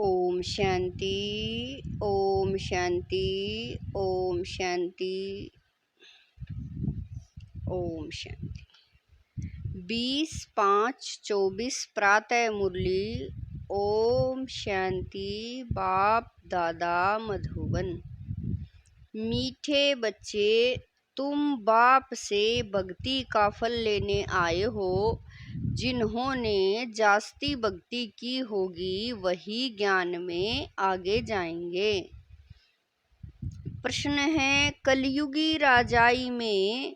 ओम शांति, ओम शांति, ओम शांति, ओम शांति। 20/5/24 प्रातः मुरली। ओम शांति। बाप दादा मधुबन। मीठे बच्चे, तुम बाप से भक्ति का फल लेने आए हो। जिन्होंने जास्ती भक्ति की होगी वही ज्ञान में आगे जाएंगे। प्रश्न है, कलयुगी राजाई में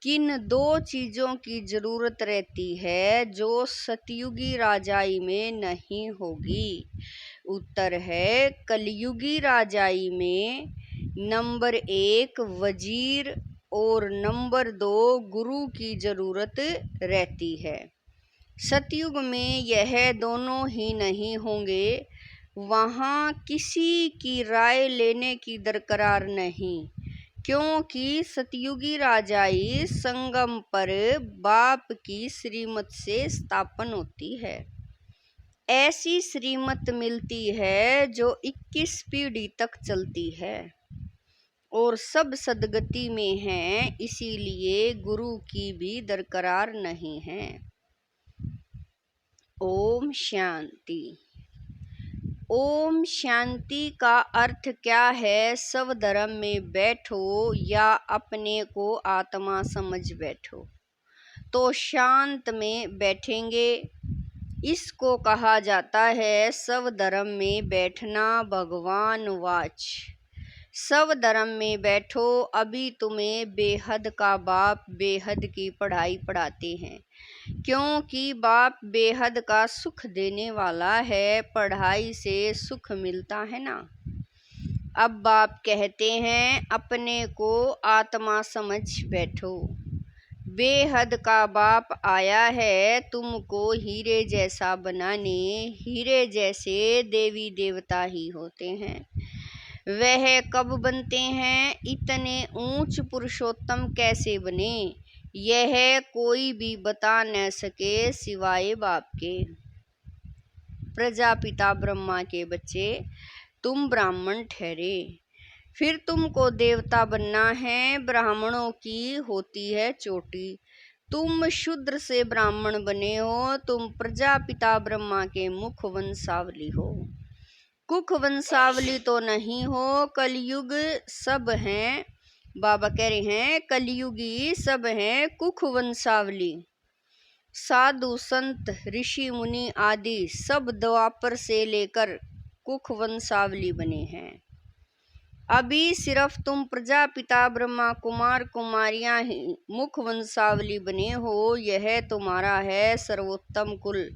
किन 2 चीजों की जरूरत रहती है जो सतयुगी राजाई में नहीं होगी? उत्तर है, कलयुगी राजाई में नंबर 1 वजीर और नंबर 2 गुरु की जरूरत रहती है। सतयुग में यह दोनों ही नहीं होंगे। वहाँ किसी की राय लेने की दरकार नहीं, क्योंकि सतयुगी राजाई संगम पर बाप की श्रीमत से स्थापन होती है। ऐसी श्रीमत मिलती है जो 21 पीढ़ी तक चलती है और सब सदगति में हैं, इसीलिए गुरु की भी दरकार नहीं है। ओम शांति। ओम शांति का अर्थ क्या है? सब धर्म में बैठो या अपने को आत्मा समझ बैठो तो शांत में बैठेंगे। इसको कहा जाता है सब धर्म में बैठना। भगवान वाच, सब धर्म में बैठो। अभी तुम्हें बेहद का बाप बेहद की पढ़ाई पढ़ाते हैं, क्योंकि बाप बेहद का सुख देने वाला है। पढ़ाई से सुख मिलता है ना। अब बाप कहते हैं अपने को आत्मा समझ बैठो। बेहद का बाप आया है तुमको हीरे जैसा बनाने। हीरे जैसे देवी देवता ही होते हैं। वह कब बनते हैं? इतने ऊंच पुरुषोत्तम कैसे बने? यह कोई भी बता न सके सिवाय बाप के। प्रजापिता ब्रह्मा के बच्चे, तुम ब्राह्मण ठहरे, फिर तुमको देवता बनना है। ब्राह्मणों की होती है चोटी। तुम शूद्र से ब्राह्मण बने हो। तुम प्रजापिता ब्रह्मा के मुख वंशावली हो। कुख वंशावली तो नहीं हो। कलयुग सब हैं, बाबा कह रहे हैं कलयुगी सब हैं कुख वंशावली। साधु संत ऋषि मुनि आदि सब द्वापर से लेकर कुख वंशावली बने हैं। अभी सिर्फ तुम प्रजापिता ब्रह्मा कुमार कुमारियां ही मुख वंशावली बने हो। यह तुम्हारा है सर्वोत्तम कुल,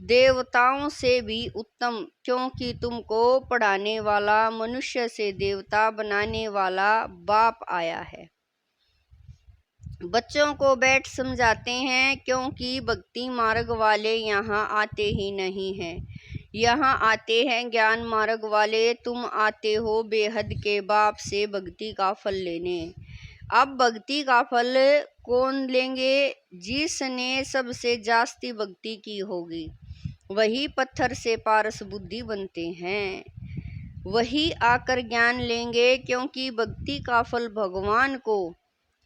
देवताओं से भी उत्तम, क्योंकि तुमको पढ़ाने वाला, मनुष्य से देवता बनाने वाला बाप आया है। बच्चों को बैठ समझाते हैं, क्योंकि भक्ति मार्ग वाले यहाँ आते ही नहीं हैं। यहाँ आते हैं ज्ञान मार्ग वाले। तुम आते हो बेहद के बाप से भक्ति का फल लेने। अब भक्ति का फल कौन लेंगे? जिसने सबसे जास्ती भक्ति की होगी वही पत्थर से पारस बुद्धि बनते हैं। वही आकर ज्ञान लेंगे, क्योंकि भक्ति का फल भगवान को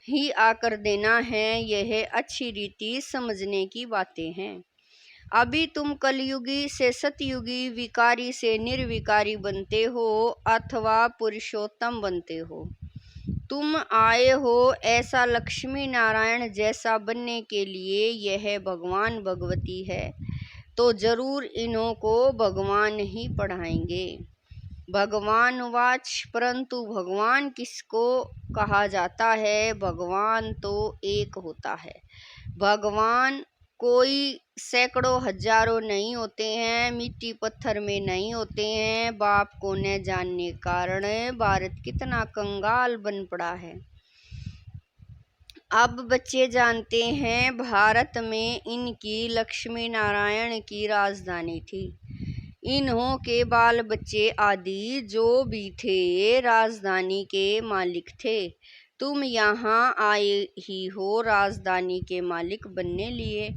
ही आकर देना है। यह अच्छी रीति समझने की बातें हैं। अभी तुम कलयुगी से सतयुगी, विकारी से निर्विकारी बनते हो अथवा पुरुषोत्तम बनते हो। तुम आए हो ऐसा लक्ष्मी नारायण जैसा बनने के लिए। यह भगवान भगवती है तो जरूर इन्हों को भगवान ही पढ़ाएंगे। भगवान वाच, परंतु भगवान किसको कहा जाता है? भगवान तो एक होता है। भगवान कोई सैकड़ों हजारों नहीं होते हैं, मिट्टी पत्थर में नहीं होते हैं। बाप को न जानने कारण भारत कितना कंगाल बन पड़ा है। अब बच्चे जानते हैं भारत में इनकी लक्ष्मी नारायण की राजधानी थी। इन्हों के बाल बच्चे आदि जो भी थे राजधानी के मालिक थे। तुम यहाँ आए ही हो राजधानी के मालिक बनने लिए।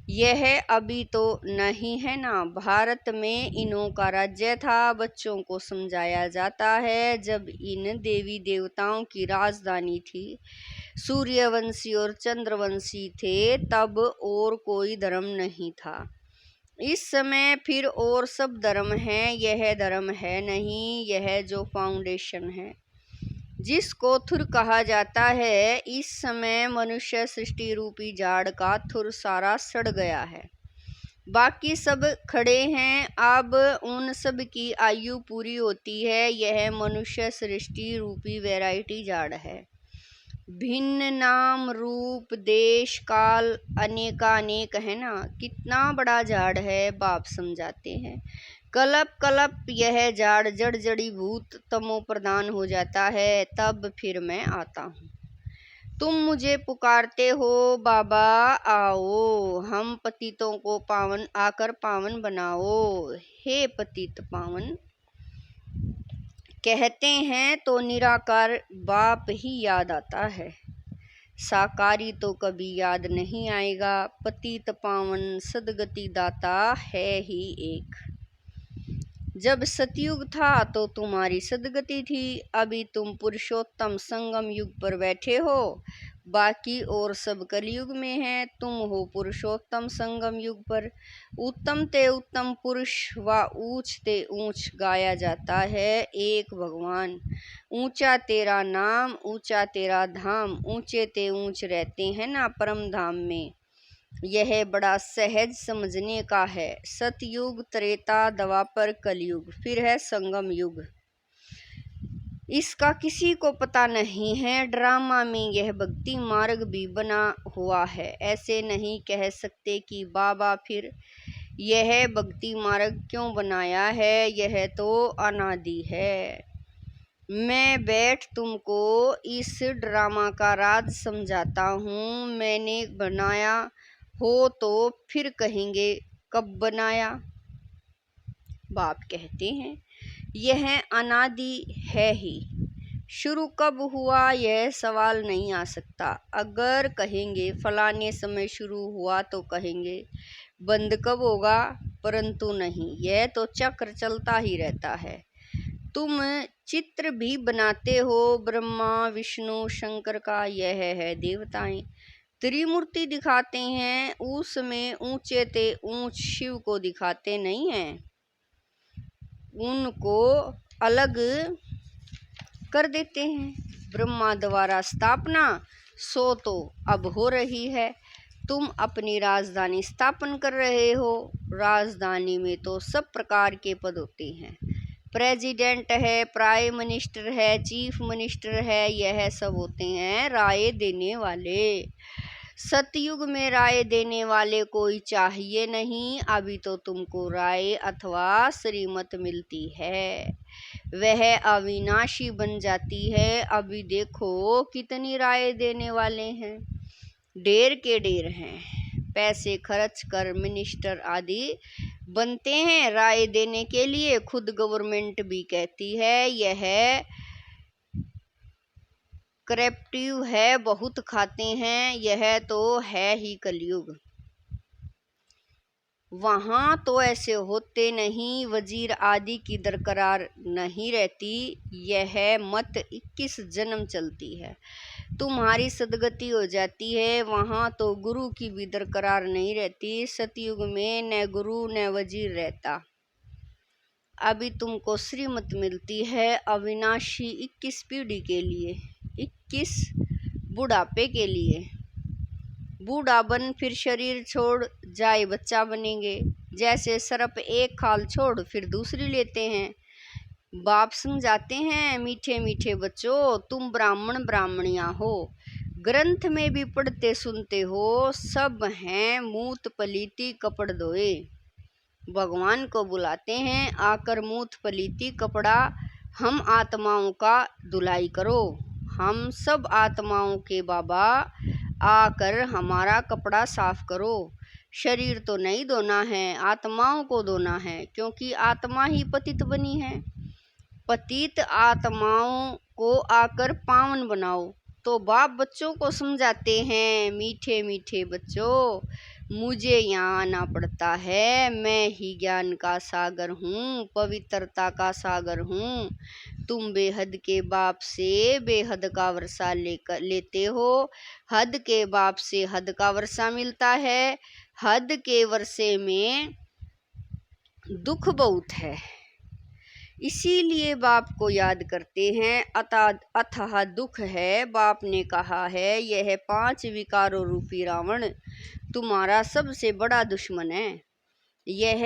यह अभी तो नहीं है ना। भारत में इन्हों का राज्य था। बच्चों को समझाया जाता है जब इन देवी देवताओं की राजधानी थी, सूर्यवंशी और चंद्रवंशी थे, तब और कोई धर्म नहीं था। इस समय फिर और सब धर्म हैं। यह धर्म है नहीं, यह जो फाउंडेशन है जिसको थुर कहा जाता है। इस समय मनुष्य सृष्टि रूपी झाड़ का थुर सारा सड़ गया है, बाकी सब खड़े हैं। अब उन सब की आयु पूरी होती है। यह मनुष्य सृष्टि रूपी वैरायटी झाड़ है। भिन्न नाम रूप देश काल अनेकानेक है ना। कितना बड़ा झाड़ है, बाप समझाते हैं। कलप कलप यह झाड़ जड़ जड़ी भूत तमो प्रदान हो जाता है। तब फिर मैं आता हूँ। तुम मुझे पुकारते हो, बाबा आओ, हम पतितों को पावन आकर पावन बनाओ। हे पतित पावन कहते हैं तो निराकार बाप ही याद आता है। साकारी तो कभी याद नहीं आएगा। पतित पावन सदगति दाता है ही एक। जब सतयुग था तो तुम्हारी सदगति थी। अभी तुम पुरुषोत्तम संगम युग पर बैठे हो, बाकी और सब कलयुग में है। तुम हो पुरुषोत्तम संगम युग पर। उत्तम ते उत्तम पुरुष व ऊंच ते ऊंच गाया जाता है एक भगवान। ऊंचा तेरा नाम, ऊंचा तेरा धाम, ऊंचे ते ऊंच रहते हैं ना परम धाम में। यह बड़ा सहज समझने का है। सतयुग, त्रेता, द्वापर, कलयुग, फिर है संगम युग। इसका किसी को पता नहीं है। ड्रामा में यह भक्ति मार्ग भी बना हुआ है। ऐसे नहीं कह सकते कि बाबा फिर यह भक्ति मार्ग क्यों बनाया है, यह तो अनादि है। मैं बैठ तुमको इस ड्रामा का राज समझाता हूँ। मैंने बनाया हो तो फिर कहेंगे कब बनाया। बाप कहते हैं यह अनादि है ही। शुरू कब हुआ यह सवाल नहीं आ सकता। अगर कहेंगे फलाने समय शुरू हुआ तो कहेंगे बंद कब होगा, परंतु नहीं, यह तो चक्र चलता ही रहता है। तुम चित्र भी बनाते हो ब्रह्मा विष्णु शंकर का, यह है देवताएं। त्रिमूर्ति दिखाते हैं, उसमें ऊंचे ते ऊंच शिव को दिखाते नहीं हैं, उनको अलग कर देते हैं। ब्रह्मा द्वारा स्थापना सो तो अब हो रही है। तुम अपनी राजधानी स्थापन कर रहे हो। राजधानी में तो सब प्रकार के पद होते हैं। प्रेसिडेंट है, प्राइम मिनिस्टर है, चीफ मिनिस्टर है, यह सब होते हैं राय देने वाले। सतयुग में राय देने वाले कोई चाहिए नहीं। अभी तो तुमको राय अथवा श्रीमत मिलती है, वह अविनाशी बन जाती है। अभी देखो कितनी राय देने वाले हैं, ढेर के ढेर हैं। पैसे खर्च कर मिनिस्टर आदि बनते हैं राय देने के लिए। खुद गवर्नमेंट भी कहती है यह करप्टिव है, बहुत खाते हैं। यह तो है ही कलयुग। वहाँ तो ऐसे होते नहीं, वजीर आदि की दरकरार नहीं रहती। यह मत 21 जन्म चलती है, तुम्हारी सदगति हो जाती है। वहाँ तो गुरु की भी दरकरार नहीं रहती। सतयुग में न गुरु न वजीर रहता। अभी तुमको श्रीमत मिलती है अविनाशी 21 पीढ़ी के लिए, 21 बुढ़ापे के लिए। बूढ़ा बन फिर शरीर छोड़ जाए बच्चा बनेंगे। जैसे सर्प एक खाल छोड़ फिर दूसरी लेते हैं। बाप समझाते हैं मीठे मीठे बच्चों, तुम ब्राह्मण ब्राह्मणियां हो, ग्रंथ में भी पढ़ते सुनते हो, सब हैं मूत पलीती कपड़ धोए। भगवान को बुलाते हैं आकर मूत पलीती कपड़ा हम आत्माओं का धुलाई करो। हम सब आत्माओं के बाबा आकर हमारा कपड़ा साफ करो। शरीर तो नहीं धोना है, आत्माओं को धोना है, क्योंकि आत्मा ही पतित बनी है। पतित आत्माओं को आकर पावन बनाओ। तो बाप बच्चों को समझाते हैं मीठे मीठे बच्चों, मुझे यहाँ आना पड़ता है। मैं ही ज्ञान का सागर हूँ, पवित्रता का सागर हूँ। तुम बेहद के बाप से बेहद का वर्षा लेते हो। हद के बाप से हद का वर्षा मिलता है। हद के वर्षे में दुख बहुत है, इसीलिए बाप को याद करते हैं। अथाह दुख है। बाप ने कहा है, यह 5 विकारों रूपी रावण तुम्हारा सबसे बड़ा दुश्मन है। यह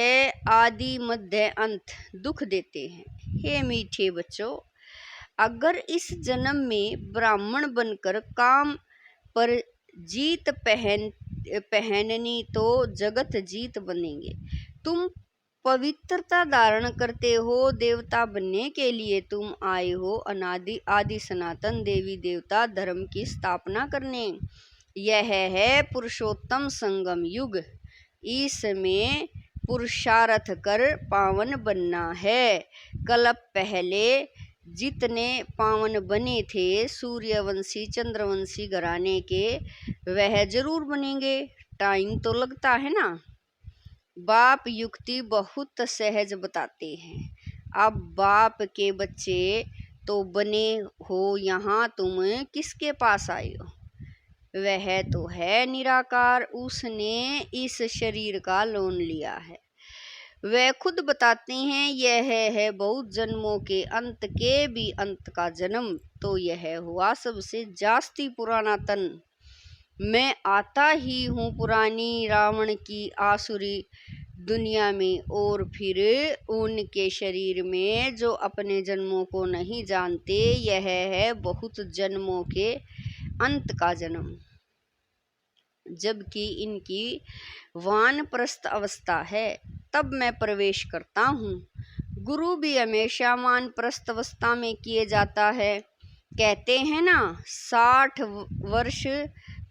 आदि मध्य अंत दुख देते हैं। हे मीठे बच्चों, अगर इस जन्म में ब्राह्मण बनकर काम पर जीत पहननी तो जगत जीत बनेंगे। तुम पवित्रता धारण करते हो, देवता बनने के लिए तुम आए हो, अनादि आदि सनातन देवी देवता धर्म की स्थापना करने। यह है पुरुषोत्तम संगम युग। इसमें पुरुषार्थ कर पावन बनना है। कल्प पहले जितने पावन बने थे सूर्यवंशी चंद्रवंशी घराने के, वह जरूर बनेंगे। टाइम तो लगता है ना। बाप युक्ति बहुत सहज बताते हैं। अब बाप के बच्चे तो बने हो, यहाँ तुम किसके पास आए हो? वह तो है निराकार, उसने इस शरीर का लोन लिया है। वह खुद बताते हैं, यह है बहुत जन्मों के अंत के भी अंत का जन्म। तो यह हुआ सबसे जास्ती पुराना तन। मैं आता ही हूँ पुरानी रावण की आसुरी दुनिया में, और फिर उनके शरीर में जो अपने जन्मों को नहीं जानते। यह है बहुत जन्मों के अंत का जन्म, जबकि इनकी वानप्रस्थ अवस्था है, तब मैं प्रवेश करता हूँ। गुरु भी हमेशा वानप्रस्थ अवस्था में किए जाता है। कहते हैं ना 60 वर्ष,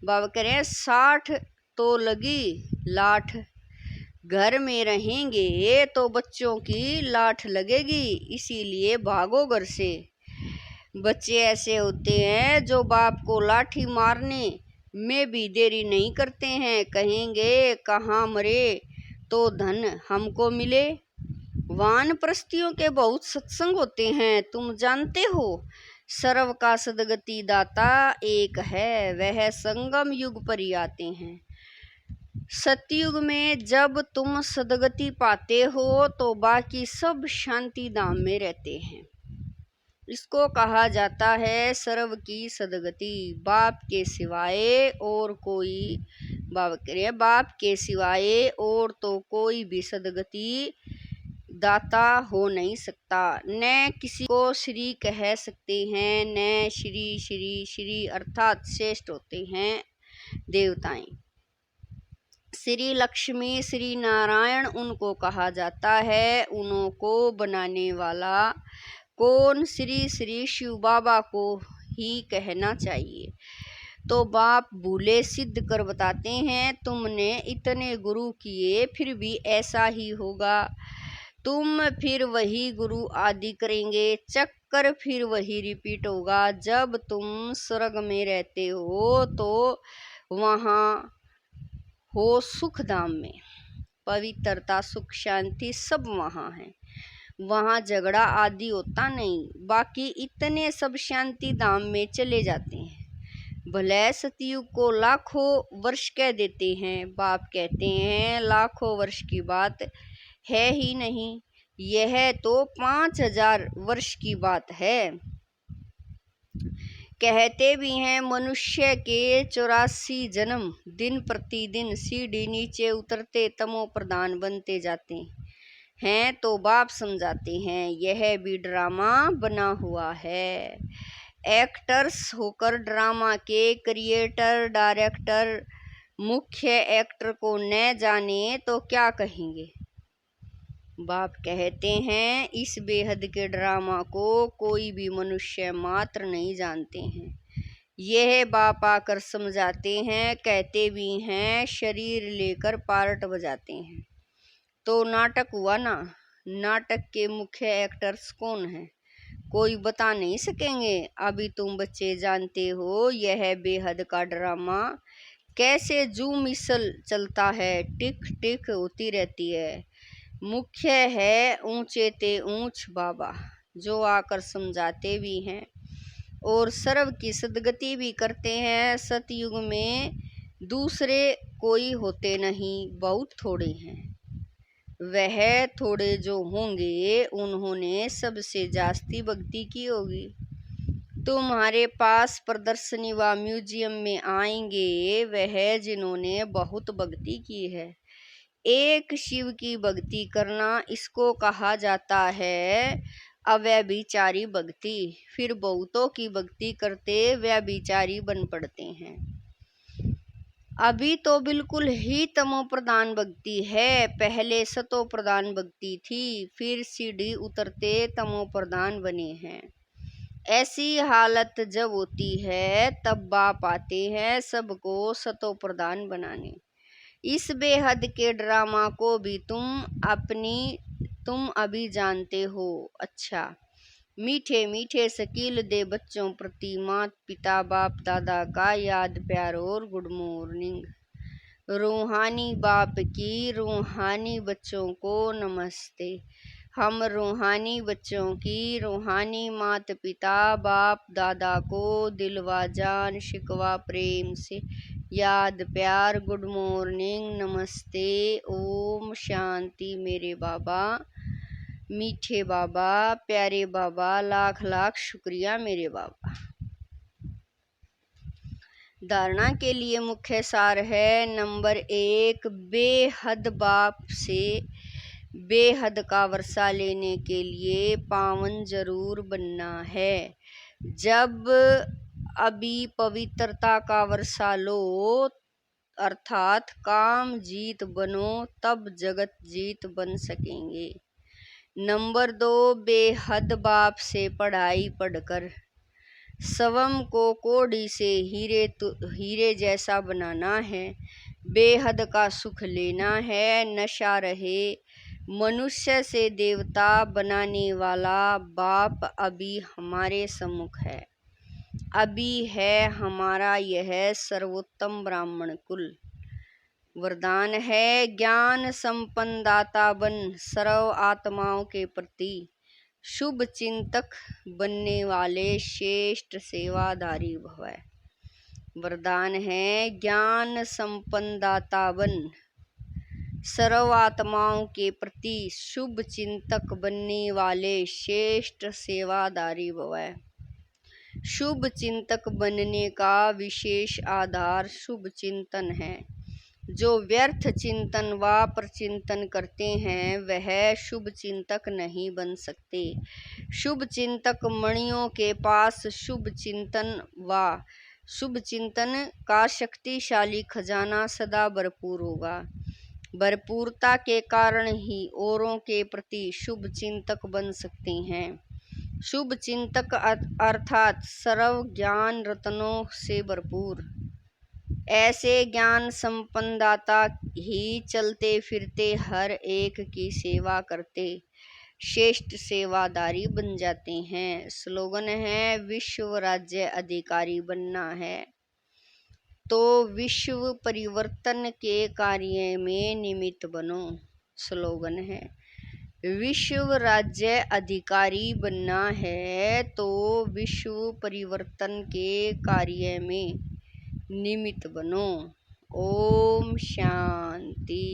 बाबा कह रहे हैं 60 तो लगी लाठ, घर में रहेंगे तो बच्चों की लाठ लगेगी, इसीलिए भागो घर से। बच्चे ऐसे होते हैं जो बाप को लाठी मारने में भी देरी नहीं करते हैं। कहेंगे कहाँ मरे तो धन हमको मिले। वानप्रस्थियों के बहुत सत्संग होते हैं, तुम जानते हो। सर्व का सदगति दाता एक है, वह संगम युग पर ही आते हैं। सतयुग में जब तुम सदगति पाते हो तो बाकी सब शांति धाम में रहते हैं। इसको कहा जाता है सर्व की सदगति। बाप के सिवाय और कोई, बाबा कह रहे हैं, बाप के सिवाय और तो कोई भी सदगति दाता हो नहीं सकता। न किसी को श्री कह सकते हैं, न श्री श्री श्री अर्थात श्रेष्ठ होते हैं देवताएं। श्री लक्ष्मी श्री नारायण उनको कहा जाता है। उनको बनाने वाला कौन? श्री श्री शिव बाबा को ही कहना चाहिए। तो बाप भूले सिद्ध कर बताते हैं, तुमने इतने गुरु किए फिर भी ऐसा ही होगा। तुम फिर वही गुरु आदि करेंगे, चक्कर फिर वही रिपीट होगा। जब तुम स्वर्ग में रहते हो तो वहाँ हो सुख धाम में, पवित्रता सुख शांति सब वहाँ है। वहाँ झगड़ा आदि होता नहीं। बाकी इतने सब शांति धाम में चले जाते हैं। भले सतयुग को लाखों वर्ष कह देते हैं, बाप कहते हैं लाखों वर्ष की बात है ही नहीं, यह तो 5000 वर्ष की बात है। कहते भी हैं मनुष्य के 84 जन्म दिन प्रतिदिन सीढ़ी नीचे उतरते तमो प्रधान बनते जाते हैं। तो बाप समझाते हैं यह भी ड्रामा बना हुआ है। एक्टर्स होकर ड्रामा के क्रिएटर डायरेक्टर मुख्य एक्टर को न जाने तो क्या कहेंगे। बाप कहते हैं इस बेहद के ड्रामा को कोई भी मनुष्य मात्र नहीं जानते हैं। यह बाप आकर समझाते हैं। कहते भी हैं शरीर लेकर पार्ट बजाते हैं। तो नाटक हुआ ना। नाटक के मुख्य एक्टर्स कौन हैं? कोई बता नहीं सकेंगे। अभी तुम बच्चे जानते हो यह बेहद का ड्रामा कैसे जू मिसल चलता है, टिक टिक होती रहती है। मुख्य है ऊंचे ते ऊंच बाबा, जो आकर समझाते भी हैं और सर्व की सदगति भी करते हैं। सतयुग में दूसरे कोई होते नहीं, बहुत थोड़े हैं। वह थोड़े जो होंगे उन्होंने सबसे जास्ती भक्ति की होगी। तुम्हारे पास प्रदर्शनी व म्यूजियम में आएंगे वह जिन्होंने बहुत भक्ति की है। एक शिव की भक्ति करना, इसको कहा जाता है अव्यभिचारी भक्ति। फिर बहुतों की भक्ति करते व्यभिचारी बन पड़ते हैं। अभी तो बिल्कुल ही तमो प्रधान भक्ति है, पहले सतो प्रधान भक्ति थी, फिर सीढ़ी उतरते तमो प्रधान बने हैं। ऐसी हालत जब होती है तब बाप आते हैं सबको सतो प्रधान बनाने। इस बेहद के ड्रामा को भी तुम अभी जानते हो। अच्छा, मीठे मीठे शकील दे बच्चों प्रति माता पिता बाप दादा का याद प्यार और गुड मॉर्निंग। रूहानी बाप की रूहानी बच्चों को नमस्ते। हम रूहानी बच्चों की रूहानी माता पिता बाप दादा को दिलवा जान शिकवा प्रेम से याद प्यार गुड मॉर्निंग नमस्ते ओम शांति। मेरे बाबा, मीठे बाबा, प्यारे बाबा, लाख लाख शुक्रिया मेरे बाबा। धारणा के लिए मुख्य सार है। नंबर 1, बेहद बाप से बेहद का वर्षा लेने के लिए पावन जरूर बनना है। जब अभी पवित्रता का वर्षा लो अर्थात काम जीत बनो, तब जगत जीत बन सकेंगे। नंबर 2, बेहद बाप से पढ़ाई पढ़कर स्वयं को कोड़ी से हीरे जैसा बनाना है। बेहद का सुख लेना है। नशा रहे मनुष्य से देवता बनाने वाला बाप अभी हमारे सम्मुख है। अभी है हमारा यह सर्वोत्तम ब्राह्मण कुल। वरदान है ज्ञान संपन्न दाता बन सर्व आत्माओं के प्रति शुभ चिंतक बनने वाले श्रेष्ठ सेवाधारी भव। वरदान है ज्ञान संपन्न दाता बन सर्व आत्माओं के प्रति शुभ चिंतक बनने वाले श्रेष्ठ सेवाधारी भव। शुभ चिंतक बनने का विशेष आधार शुभ चिंतन है। जो व्यर्थ चिंतन व प्रचिंतन करते हैं वह शुभ चिंतक नहीं बन सकते। शुभ चिंतक मणियों के पास शुभ चिंतन व शुभ चिंतन का शक्तिशाली खजाना सदा भरपूर होगा। भरपूरता के कारण ही औरों के प्रति शुभ चिंतक बन सकते हैं। शुभ चिंतक अर्थात सर्व ज्ञान रत्नों से भरपूर। ऐसे ज्ञान संपन्न दाता ही चलते फिरते हर एक की सेवा करते श्रेष्ठ सेवादारी बन जाते हैं। स्लोगन है विश्व राज्य अधिकारी बनना है तो विश्व परिवर्तन के कार्य में निमित्त बनो। स्लोगन है विश्व राज्य अधिकारी बनना है तो विश्व परिवर्तन के कार्य में निमित्त बनो। ओम शांति।